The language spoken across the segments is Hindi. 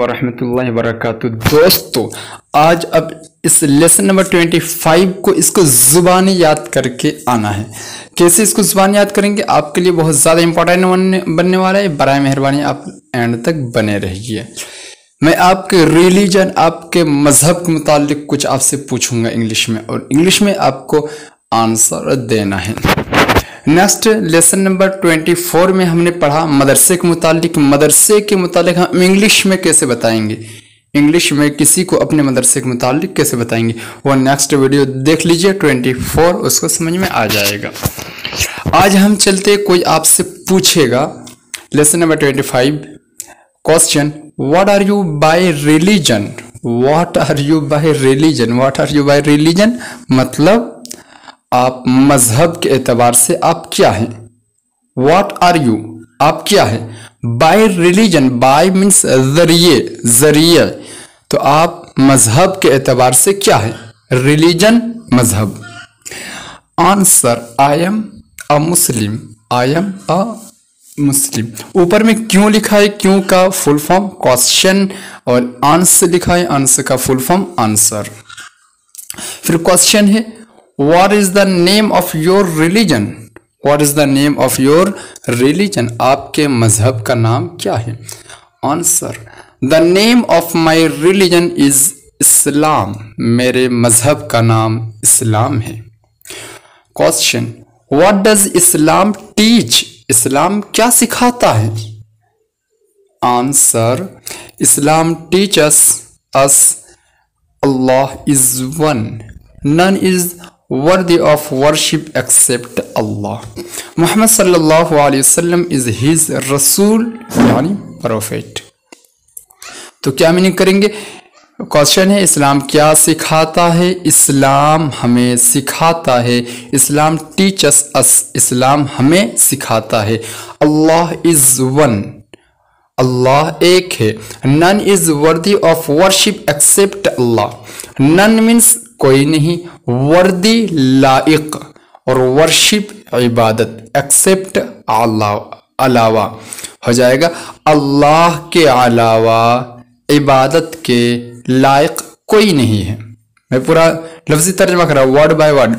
वरहमतुल्लाहि वबरकातुहू। दोस्तों आज अब इस लेसन नंबर 25 को इसको ज़ुबानी याद करके आना है। कैसे इसको ज़ुबानी याद करेंगे आपके लिए बहुत ज़्यादा इंपॉर्टेंट बनने वाला है। बराए मेहरबानी आप एंड तक बने रहिए। मैं आपके रिलीजन, आपके मज़हब के मुतालिक कुछ आपसे पूछूंगा इंग्लिश में, और इंग्लिश में आपको आंसर देना है। नेक्स्ट लेसन नंबर 24 में हमने पढ़ा मदरसे के मुतालिक। मदरसे के मुतालिक हम इंग्लिश में कैसे बताएंगे, इंग्लिश में किसी को अपने मदरसे के मुतालिक कैसे बताएंगे, वो नेक्स्ट वीडियो देख लीजिए 24, उसको समझ में आ जाएगा। आज हम चलते, कोई आपसे पूछेगा lesson number 25 question, what are you by religion. What are you by religion, what are you by religion मतलब आप मजहब के एतबार से आप क्या हैं। व्हाट आर यू आप क्या है। बाय रिलीजन, बाय मीन्स जरिए, जरिए, तो आप मजहब के एतबार से क्या है, रिलीजन मजहब। Answer I am a Muslim, I am a Muslim. ऊपर में क्यों लिखा है, क्यों का फुल फॉर्म क्वेश्चन, और आंसर लिखा है, आंसर का फुल फॉर्म आंसर। फिर क्वेश्चन है what is the name of your religion, what is the name of your religion, आपके मजहब का नाम क्या है। Answer the name of my religion is Islam, मेरे मजहब का नाम इस्लाम है। Question what does Islam teach, इस्लाम क्या सिखाता है। Answer Islam teaches us Allah is one, none is worthy of worship except Allah. Muhammad सल्लल्लाहु अलैहि वसल्लम is his रसूल यानी प्रोफेट। तो क्या मीनिंग करेंगे। क्वेश्चन है इस्लाम क्या सिखाता है, इस्लाम हमें सिखाता है, इस्लाम टीचस अस, इस्लाम हमें सिखाता है, अल्लाह इज वन, अल्लाह एक है, none is worthy of worship except Allah, none means कोई नहीं, वर्दी लाइक, और वर्शिप इबादत, एक्सेप्ट अलावा हो जाएगा, अल्लाह के अलावा इबादत के लायक कोई नहीं है। मैं पूरा लफ्जी तर्जमा कर रहा हूँ वर्ड बाय वर्ड।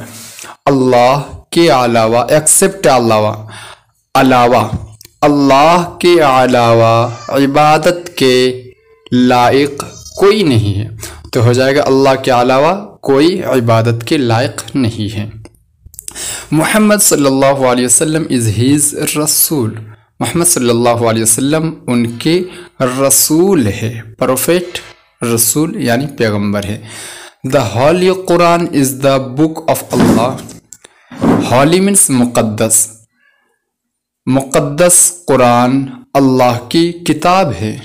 अल्लाह के अलावा, एक्सेप्ट अलावा, अलावा, अल्लाह के अलावा इबादत के लायक कोई नहीं है। तो हो जाएगा अल्लाह के अलावा कोई इबादत के लायक नहीं है। मोहम्मद सल्लल्लाहु अलैहि वसल्लम इज हिज रसूल, मोहम्मद सल्लल्लाहु अलैहि वसल्लम उनके रसूल है, प्रोफेट, रसूल यानी पैगंबर है। The holy Quran is the book of Allah, holy means मुक़द्दस, मुक़द्दस कुरान अल्लाह की किताब है।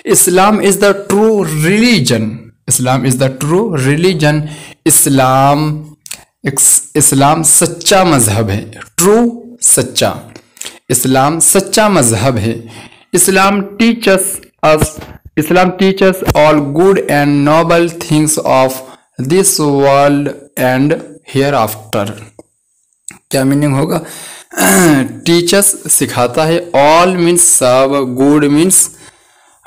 Islam is the true religion, Islam is the true religion, इस्लाम सच्चा मजहब है, ट्रू सच्चा, इस्लाम सच्चा मजहब है। Islam teaches us, Islam teaches all good and noble things of this world and hereafter. क्या मीनिंग होगा। टीचस सिखाता है, ऑल मीन्स सब, गुड मीन्स,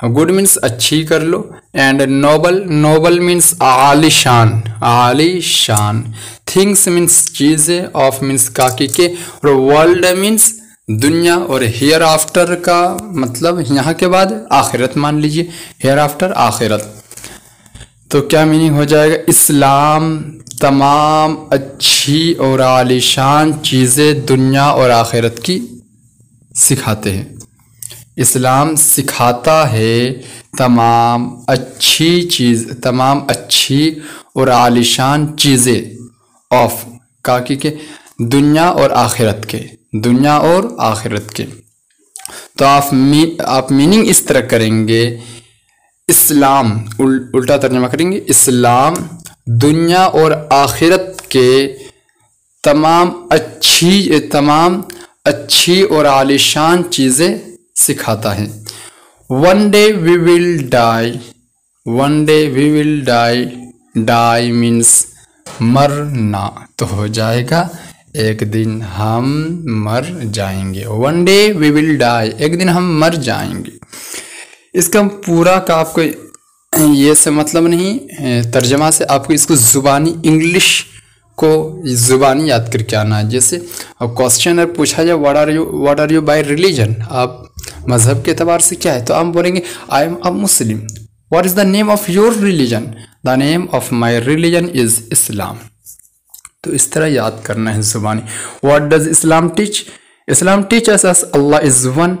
गुड मीन्स अच्छी कर लो, एंड नोबल, नोबल मीन्स आलिशान, आलिशान, थिंग्स मीन्स चीज़ें, ऑफ मीन्स काकी के, और वर्ल्ड मीन्स दुनिया, और हियर आफ्टर का मतलब यहाँ के बाद आखिरत मान लीजिए, हियर आफ्टर आखिरत। तो क्या मीनिंग हो जाएगा। इस्लाम तमाम अच्छी और आलिशान चीज़ें दुनिया और आखिरत की सिखाते हैं। इस्लाम सिखाता है तमाम अच्छी चीज़, तमाम अच्छी और आलिशान चीज़ें, ऑफ काकी के, दुनिया और आखिरत के, दुनिया और आखिरत के। तो आप मीनिंग इस तरह करेंगे, इस्लाम उल्टा तर्जमा करेंगे, इस्लाम दुनिया और आखिरत के तमाम अच्छी और आलिशान चीज़ें सिखाता है। One day we will die, one day we will die, die means मरना, तो हो जाएगा एक दिन हम मर जाएंगे। One day we will die, एक दिन हम मर जाएंगे। इसका पूरा का आपको ये से मतलब नहीं, तर्जमा से आपको इसको ज़ुबानी इंग्लिश को ज़ुबानी याद करके आना है। जैसे अब क्वेश्चन अगर पूछा जाए what are you by religion, आप मज़हब के अतबार से क्या है, तो आप बोलेंगे I am a Muslim. What is the name of your religion, the name of my religion is Islam. तो इस तरह याद करना है ज़ुबानी। What does Islam teach, Islam teaches us Allah is one,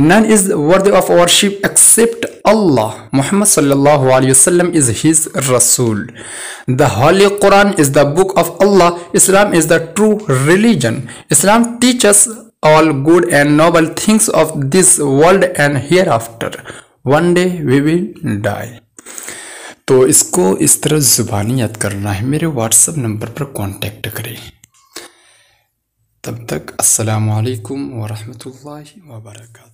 none is worthy of worship except Allah. Muhammad sallallahu alaihi wasallam is his Rasul. The Holy Quran is the book of Allah. Islam is the true religion. Islam teaches all good and noble things of this world and hereafter. One day we will die. तो इसको इस तरह ज़ुबानी याद करना है। मेरे व्हाट्सएप नंबर पर कांटेक्ट करें। तब तक अस्सलामु अलैकुम व रहमतुल्लाहि व बरकातहू।